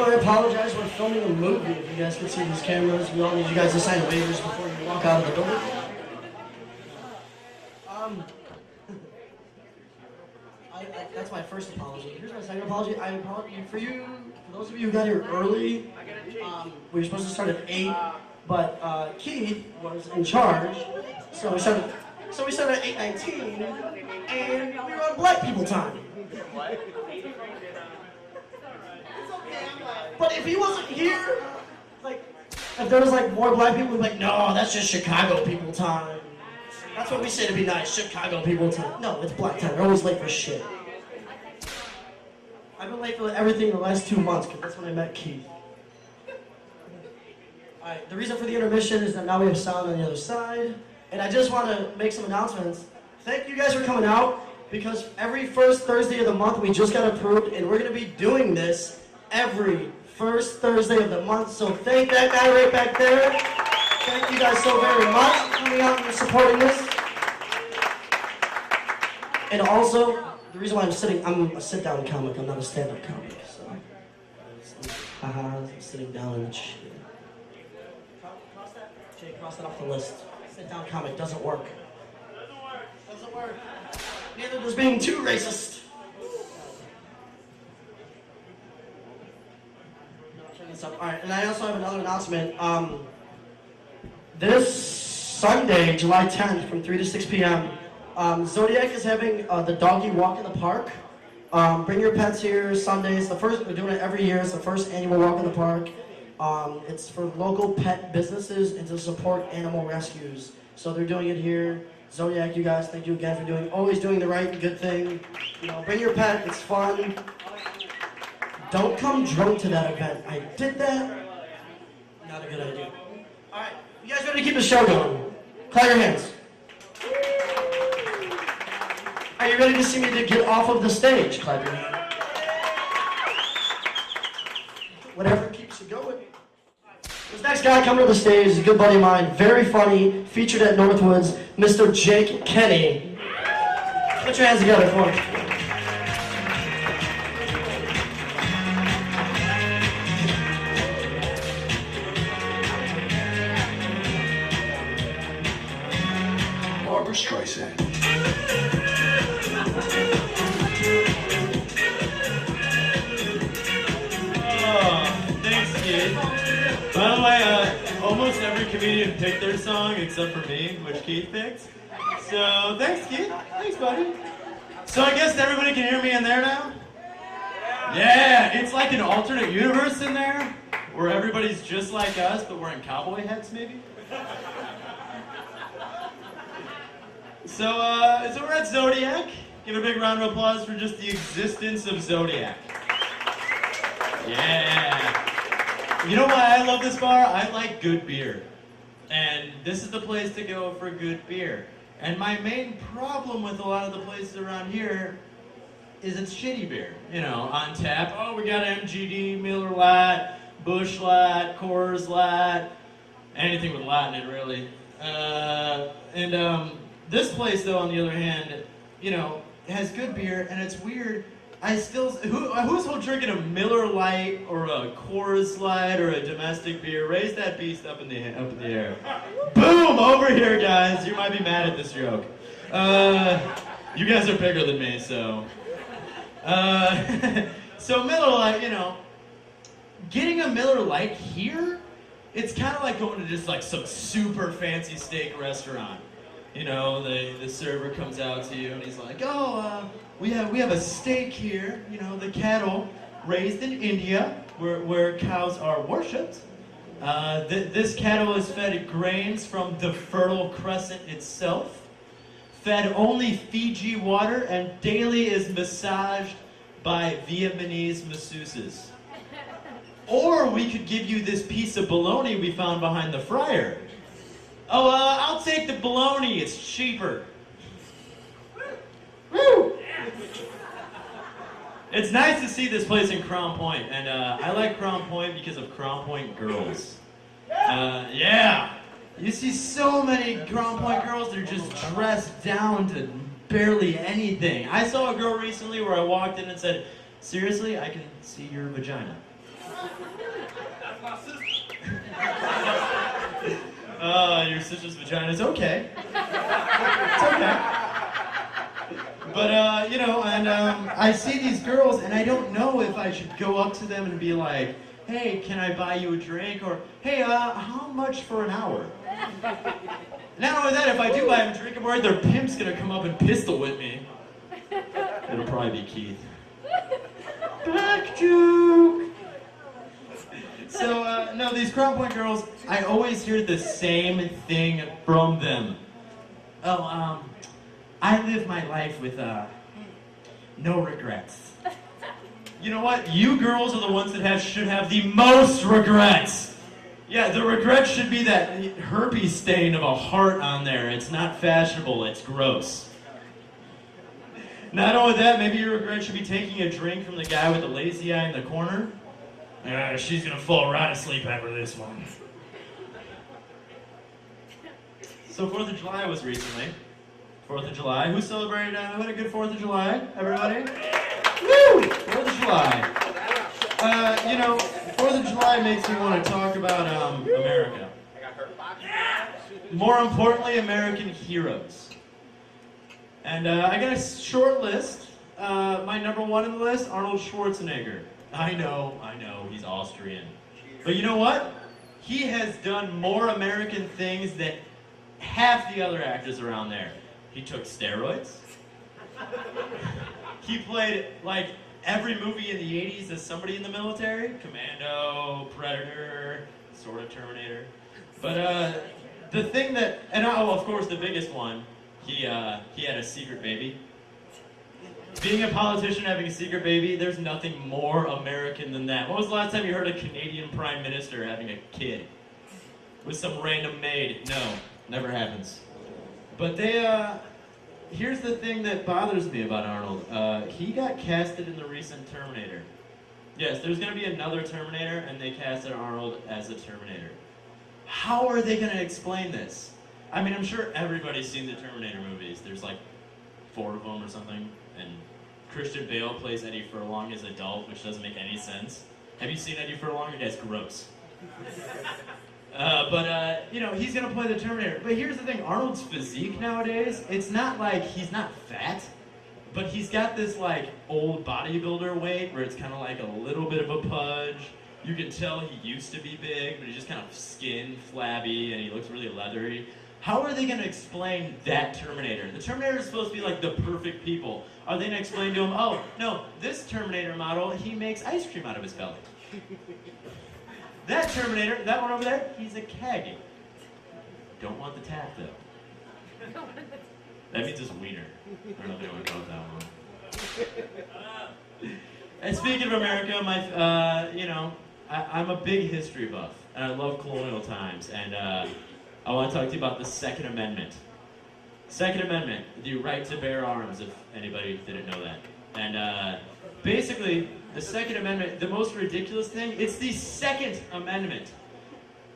I apologize. We're filming a movie. If you guys can see these cameras, we all need you guys to sign waivers before you walk out of the building. That's my first apology. Here's my second apology. I apologize for those of you who got here early. We were supposed to start at 8, but Keith was in charge, so we started at 8:19, and we were on Black People time. But if he wasn't here, like, if there was like more black people, we'd be like, no, that's just Chicago people time. That's what we say to be nice, Chicago people time. No, it's black time. We're always late for shit. I've been late for everything the last 2 months, because that's when I met Keith. Alright, the reason for the intermission is that now we have sound on the other side. And I just want to make some announcements. Thank you guys for coming out, because every first Thursday of the month we just got approved, and we're going to be doing this every first Thursday of the month. So thank that guy right back there. Thank you guys so very much for coming out and supporting this. And also, the reason why I'm a sit-down comic, I'm not a stand-up comic. So, I'm sitting down and shit. Jay, cross that off the list. Sit-down comic doesn't work. Doesn't work. Neither does being too racist. Alright, and I also have another announcement. This Sunday, July 10th, from 3 to 6 p.m., Zodiac is having the doggy walk in the park. Bring your pets here Sunday. It's the first, we're doing it every year. It's the first annual walk in the park. It's for local pet businesses and to support animal rescues. So they're doing it here. Zodiac, you guys, thank you again for always doing the right and good thing. You know, bring your pet, it's fun. Don't come drunk to that event. I did that. Not a good idea. Alright, you guys ready to keep the show going? Clap your hands. Are you ready to see me to get off of the stage? Clap your hands. Whatever keeps you going. This next guy coming to the stage is a good buddy of mine, very funny, featured at Northwoods, Mr. Jake Kenney. Put your hands together for him. Streisand. Oh, thanks, kid. By the way, almost every comedian picked their song except for me, which Keith picked. So, thanks, Keith. Thanks, buddy. So, I guess everybody can hear me in there now? Yeah, it's like an alternate universe in there, where everybody's just like us, but wearing cowboy hats, maybe? So we're at Zodiac. Give a big round of applause for just the existence of Zodiac. Yeah. You know why I love this bar? I like good beer. And this is the place to go for good beer. And my main problem with a lot of the places around here is it's shitty beer. You know, on tap. Oh, we got MGD, Miller Lite, Busch Light, Coors Light, anything with Light in it, really. This place, though, on the other hand, you know, has good beer, and it's weird. Who's drinking a Miller Lite or a Coors Light or a domestic beer? Raise that beast up in the air. Boom! Over here, guys. You might be mad at this joke. You guys are bigger than me, so. So Miller Lite, you know, getting a Miller Lite here, it's kind of like going to just like some super fancy steak restaurant. You know, the server comes out to you and he's like, oh, we have a steak here, you know, the cattle raised in India, where cows are worshipped. This cattle is fed grains from the Fertile Crescent itself, fed only Fiji water, and daily is massaged by Vietnamese masseuses. Or we could give you this piece of bologna we found behind the fryer. Oh, I'll take the bologna, it's cheaper. Woo! It's nice to see this place in Crown Point, and I like Crown Point because of Crown Point girls. Yeah! You see so many Crown Point girls, they're just dressed down to barely anything. I saw a girl recently where I walked in and said, seriously, I can see your vagina. That's my sister. Your sister's vagina is okay. It's okay. But, and I see these girls, and I don't know if I should go up to them and be like, hey, can I buy you a drink? Or, hey, how much for an hour? Not only that, if I do buy them a drink, I'm worried their pimp's gonna come up and pistol whip me. It'll probably be Keith. Back joke! So, no, these Crown Point girls, I always hear the same thing from them. Oh, I live my life with, no regrets. You know what? You girls are the ones that should have the most regrets. Yeah, the regret should be that herpes stain of a heart on there. It's not fashionable, it's gross. Not only that, maybe your regret should be taking a drink from the guy with the lazy eye in the corner. She's gonna fall right asleep after this one. So 4th of July was recently. 4th of July. Who celebrated, who had a good 4th of July? Everybody? Woo! 4th of July. 4th of July makes me want to talk about America. More importantly, American heroes. And I got a short list. My number 1 on the list, Arnold Schwarzenegger. I know, he's Austrian. But you know what? He has done more American things than half the other actors around there. He took steroids. He played, like, every movie in the 80s as somebody in the military. Commando, Predator, sort of Terminator. But the thing that, and of course the biggest one, he had a secret baby. Being a politician having a secret baby, there's nothing more American than that. When was the last time you heard a Canadian Prime Minister having a kid? With some random maid? No, never happens. But here's the thing that bothers me about Arnold. He got casted in the recent Terminator. Yes, there's going to be another Terminator, and they casted Arnold as the Terminator. How are they going to explain this? I mean, I'm sure everybody's seen the Terminator movies. There's like 4 of them or something, and Christian Bale plays Eddie Furlong as adult, which doesn't make any sense. Have you seen Eddie Furlong? That guy's gross. He's going to play the Terminator. But here's the thing, Arnold's physique nowadays, it's not like he's not fat, but he's got this like old bodybuilder weight where it's kind of like a little bit of a pudge. You can tell he used to be big, but he's just kind of skin flabby and he looks really leathery. How are they going to explain that Terminator? The Terminator is supposed to be like the perfect people. Are they going to explain to him, oh, no, this Terminator model, he makes ice cream out of his belly. That Terminator, that one over there, he's a keg. Don't want the tap, though. That means it's wiener. I don't know if anyone knows that one. And speaking of America, I'm a big history buff, and I love colonial times, and I want to talk to you about the Second Amendment. Second Amendment, the right to bear arms, if anybody didn't know that. And basically, the Second Amendment, the most ridiculous thing, it's the Second Amendment.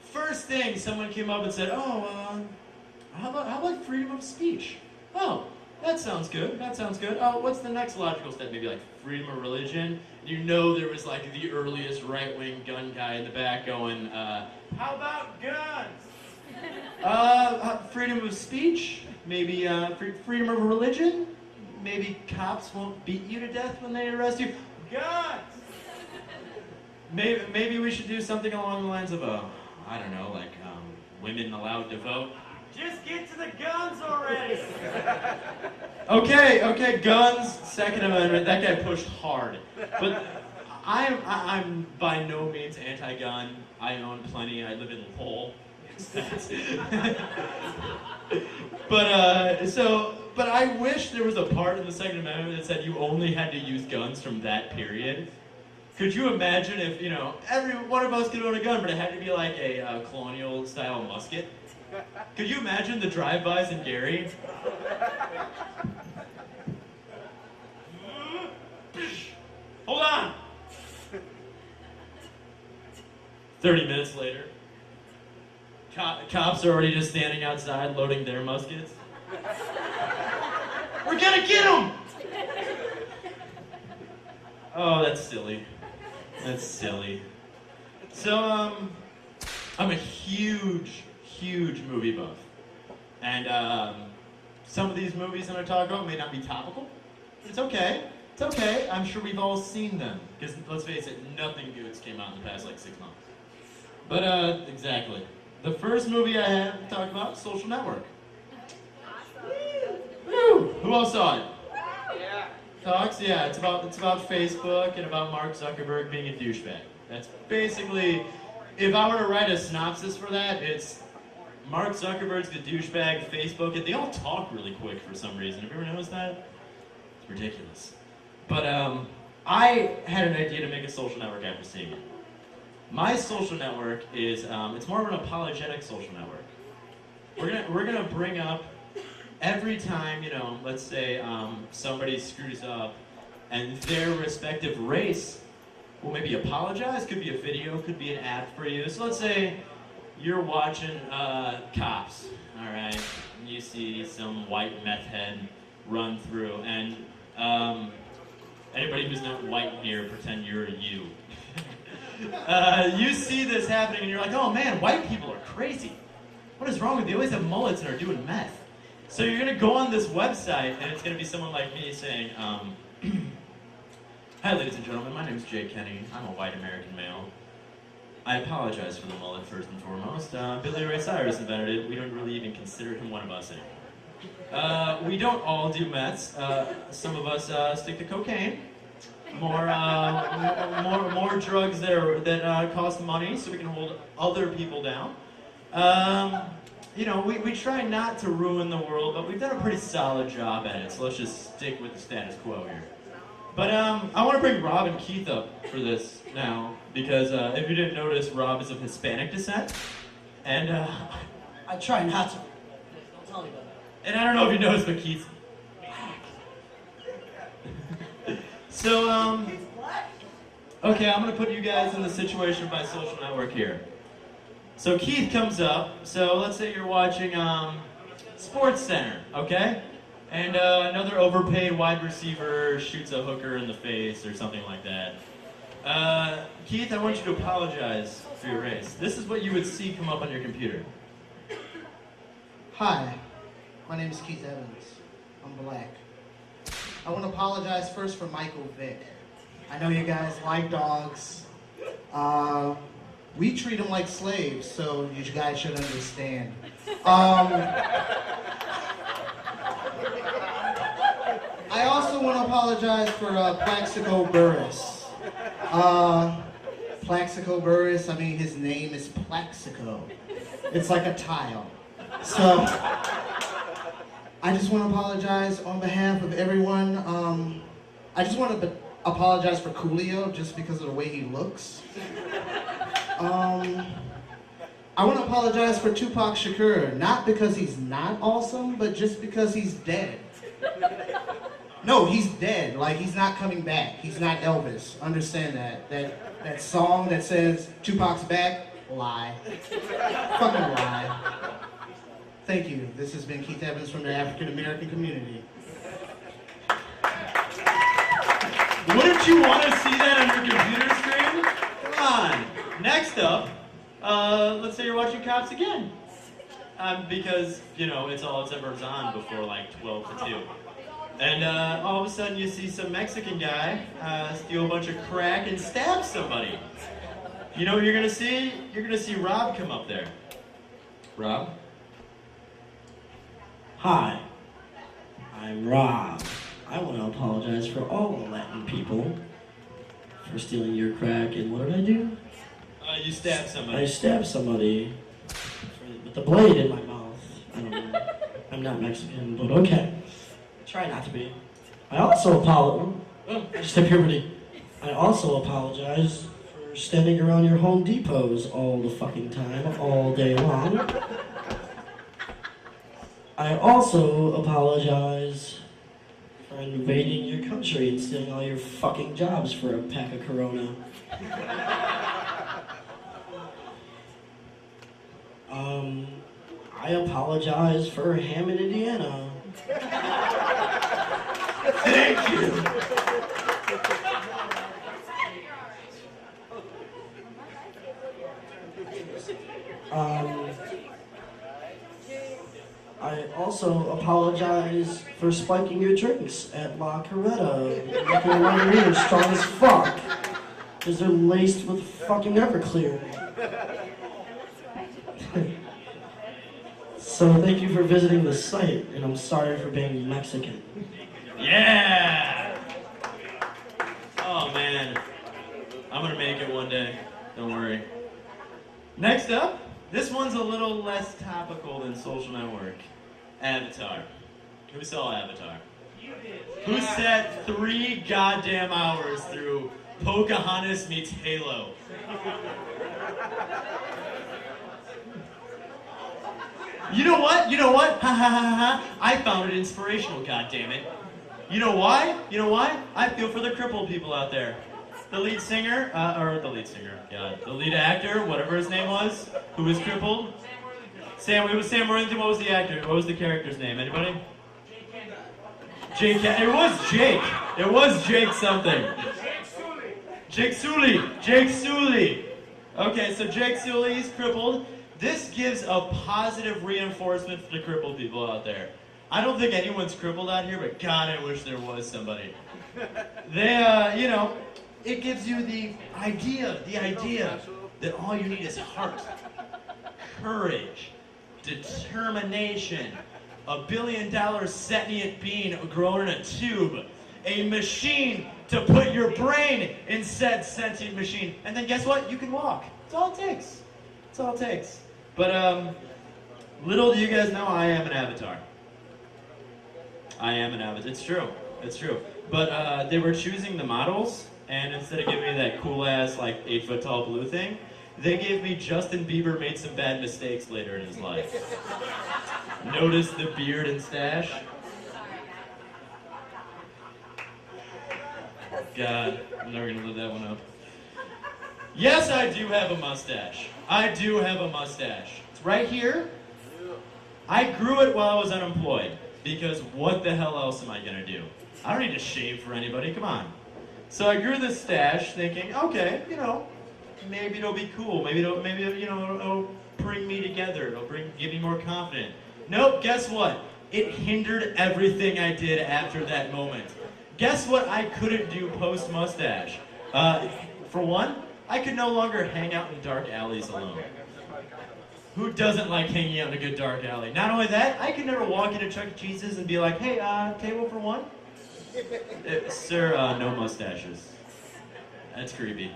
First thing, someone came up and said, how about freedom of speech? Oh, that sounds good, that sounds good. Oh, what's the next logical step? Maybe like freedom of religion? You know there was like the earliest right-wing gun guy in the back going, how about guns? Freedom of speech? Maybe freedom of religion? Maybe cops won't beat you to death when they arrest you? Guns! Maybe we should do something along the lines of women allowed to vote. Just get to the guns already! Okay, guns, Second Amendment, that guy pushed hard. But I'm by no means anti-gun. I own plenty, I live in Lowell. But I wish there was a part in the Second Amendment that said you only had to use guns from that period. Could you imagine if, every one of us could own a gun, but it had to be like a colonial-style musket? Could you imagine the drive-bys in Gary? Hold on! 30 minutes later, cops are already just standing outside loading their muskets. We're gonna get him! Oh, that's silly. That's silly. So, I'm a huge movie buff. And some of these movies I'm going to talk about may not be topical. It's okay. It's okay. I'm sure we've all seen them. Because let's face it, nothing good came out in the past like 6 months. But exactly. The first movie I have to talk about, Social Network. Woo! Who else saw it? Yeah. Talks? Yeah, it's about Facebook and about Mark Zuckerberg being a douchebag. That's basically, if I were to write a synopsis for that, it's Mark Zuckerberg's the douchebag, Facebook, and they all talk really quick for some reason. Have you ever noticed that? It's ridiculous. But I had an idea to make a social network after seeing it. My social network is, it's more of an apologetic social network. We're gonna bring up every time, let's say somebody screws up and their respective race will maybe apologize. Could be a video, could be an ad for you. So let's say you're watching Cops, all right? And you see some white meth head run through, and anybody who's not white here, pretend you're you. You see this happening, and you're like, oh man, white people are crazy. What is wrong with you? They always have mullets and are doing meth. So you're gonna go on this website, and it's gonna be someone like me saying, hi ladies and gentlemen, my name is Kenney. I'm a white American male. I apologize for the mullet first and foremost. Billy Ray Cyrus invented it. We don't really even consider him one of us anymore. We don't all do meths. Some of us stick to cocaine. More drugs that cost money, so we can hold other people down. We try not to ruin the world, but we've done a pretty solid job at it, so let's just stick with the status quo here. But I want to bring Rob and Keith up for this now, because if you didn't notice, Rob is of Hispanic descent, and I try not to. Don't tell me about that. And I don't know if you noticed, but Keith's black. So, okay, I'm going to put you guys in the situation by social network here. So Keith comes up, so let's say you're watching Sports Center, okay? And another overpaid wide receiver shoots a hooker in the face or something like that. Keith, I want you to apologize for your race. This is what you would see come up on your computer. Hi, my name is Keith Evans. I'm black. I want to apologize first for Michael Vick. I know you guys like dogs. We treat them like slaves, so you guys should understand. I also want to apologize for Plaxico Burress. Plaxico Burress, I mean, his name is Plaxico. It's like a tile. So, I just want to apologize on behalf of everyone. I just want to apologize for Coolio, just because of the way he looks. I want to apologize for Tupac Shakur, not because he's not awesome, but just because he's dead. No, he's dead. Like, he's not coming back. He's not Elvis. Understand that. That song that says Tupac's back, lie. Fucking lie. Thank you. This has been Keith Evans from the African American community. Wouldn't you want to see that on your computer screen? Come on. Next up, let's say you're watching Cops again. Because, it's all it's ever on before like 12 to 2. And all of a sudden you see some Mexican guy steal a bunch of crack and stab somebody. You know what you're going to see? You're going to see Rob come up there. Rob? Hi, I'm Rob. I want to apologize for all the Latin people for stealing your crack, and what did I do? You stabbed somebody. I stabbed somebody with the blade in my mouth. I don't know. I'm not Mexican, but okay. Try not to be. I also apologize. Oh, I just hit puberty. I also apologize for standing around your Home Depots all the fucking time, all day long. I also apologize for invading your country and stealing all your fucking jobs for a pack of Corona. I apologize for Hammond, Indiana. Thank you. I also apologize for spiking your drinks at La Coretta. Making margaritas strong as fuck. Because they're laced with fucking Everclear. So thank you for visiting the site, and I'm sorry for being Mexican. Yeah! Oh man, I'm gonna make it one day, don't worry. Next up, this one's a little less topical than Social Network. Avatar. Who saw Avatar? You did. Who sat 3 goddamn hours through Pocahontas meets Halo? You know what? You know what? Ha ha ha ha. I found it inspirational, goddammit. You know why? You know why? I feel for the crippled people out there. The lead singer, the lead actor, whatever his name was, who was crippled. It was Sam Worthington. What was the actor? What was the character's name? Anybody? Jake. It was Jake. It was Jake something. Jake Sully. Jake Sully. Okay, so Jake Sully is crippled. This gives a positive reinforcement for the crippled people out there. I don't think anyone's crippled out here, but God, I wish there was somebody. They, it gives you the idea that all you need is heart, courage, determination, $1 billion sentient being grown in a tube, a machine to put your brain in said sentient machine, and then guess what? You can walk. That's all it takes. That's all it takes. But little do you guys know, I am an avatar. I am an avatar. It's true. It's true. But they were choosing the models, and instead of giving me that cool ass like 8-foot tall blue thing, they gave me Justin Bieber made some bad mistakes later in his life. Notice the beard and stash? God, I'm never gonna live that one up. Yes, I do have a mustache. I do have a mustache. It's right here. I grew it while I was unemployed, because what the hell else am I gonna do? I don't need to shave for anybody, come on. So I grew this stash thinking, okay, maybe it'll be cool. Maybe it'll bring me together. It'll give me more confidence. Nope, guess what? It hindered everything I did after that moment. Guess what I couldn't do post-mustache? For one, I could no longer hang out in dark alleys alone. Who doesn't like hanging out in a good dark alley? Not only that, I could never walk into Chuck E. Cheese's and be like, hey, table for one? Sir, no mustaches. That's creepy.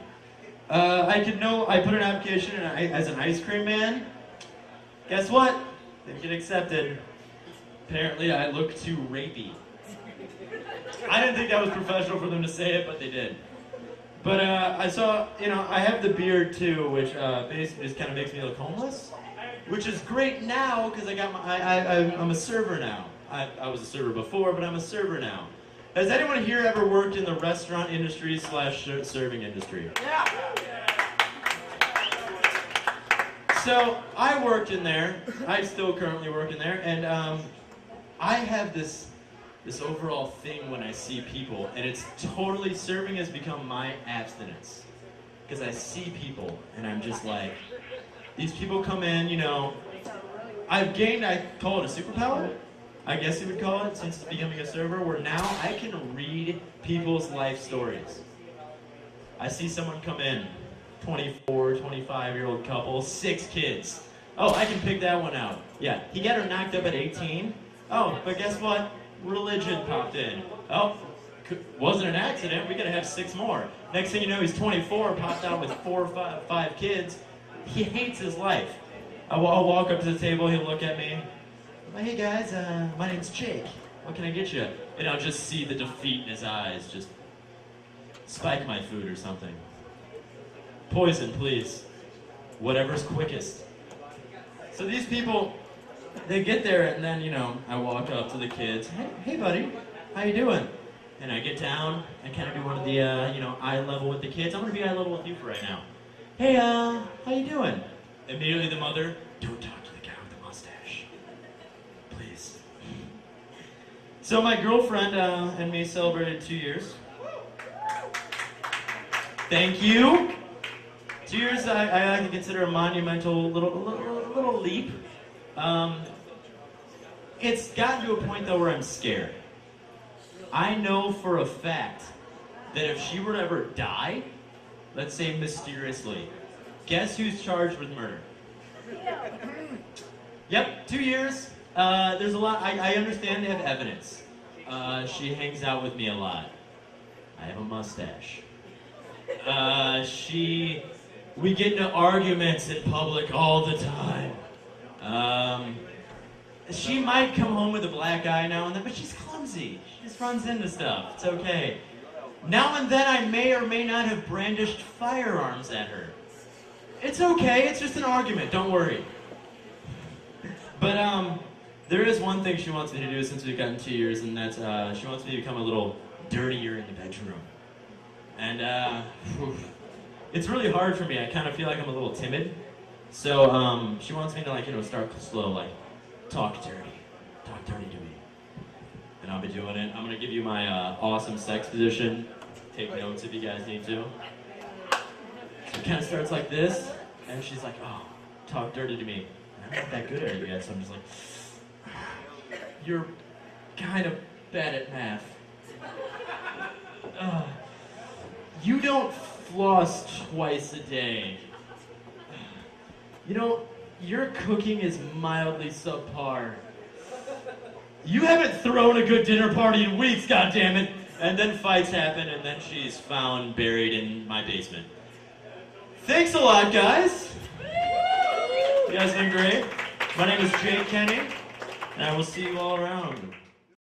I put an application as an ice cream man. Guess what? Didn't get accepted. Apparently I look too rapey. I didn't think that was professional for them to say it, but they did. But I saw, I have the beard too, which basically just kind of makes me look homeless. Which is great now, because I'm a server now. I was a server before, but I'm a server now. Has anyone here ever worked in the restaurant industry / serving industry? Yeah. So I worked in there. I still currently work in there, and I have this overall thing when I see people, and it's totally, serving has become my abstinence. Because I see people, and I'm just like, these people come in, I've gained, I call it a superpower, I guess you would call it, since becoming a server, where now I can read people's life stories. I see someone come in, 24, 25-year-old couple, 6 kids. Oh, I can pick that one out. Yeah, he got her knocked up at 18. Oh, but guess what? Religion popped in. Oh, wasn't an accident, we gotta have 6 more. Next thing you know, he's 24, popped out with 4 or 5 kids. He hates his life. I'll walk up to the table, he'll look at me. Hey guys, my name's Jake. What can I get you? And I'll just see the defeat in his eyes. Just spike my food or something. Poison, please. Whatever's quickest. So these people, they get there, and then, I walk up to the kids. Hey buddy, how you doing? And I get down, I kind of do one of the, eye level with the kids. I'm gonna be eye level with you for right now. Hey, how you doing? Immediately the mother, don't talk to the guy with the mustache. Please. So my girlfriend and me celebrated 2 years. Thank you. 2 years I consider a monumental little leap. it's gotten to a point though where I'm scared. I know for a fact that if she were to ever die, let's say mysteriously, guess who's charged with murder? Yep, 2 years. There's a lot, I understand they have evidence. She hangs out with me a lot. I have a mustache. We get into arguments in public all the time. She might come home with a black eye now and then, but she's clumsy. She just runs into stuff. It's okay. Now and then I may or may not have brandished firearms at her. It's okay, it's just an argument, don't worry. But there is one thing she wants me to do since we've gotten 2 years, and that's she wants me to become a little dirtier in the bedroom. And it's really hard for me. I kind of feel like I'm a little timid. So she wants me to, like, start slow, like, talk dirty to me. And I'll be doing it. I'm gonna give you my awesome sex position. Take notes if you guys need to. So it kind of starts like this, and she's like, oh, talk dirty to me. I'm not that good at it yet, so I'm just like, you're kind of bad at math. You don't floss twice a day. Your cooking is mildly subpar. You haven't thrown a good dinner party in weeks, goddammit! And then fights happen, and then she's found buried in my basement. Thanks a lot, guys! You guys been great. My name is Kenney, and I will see you all around.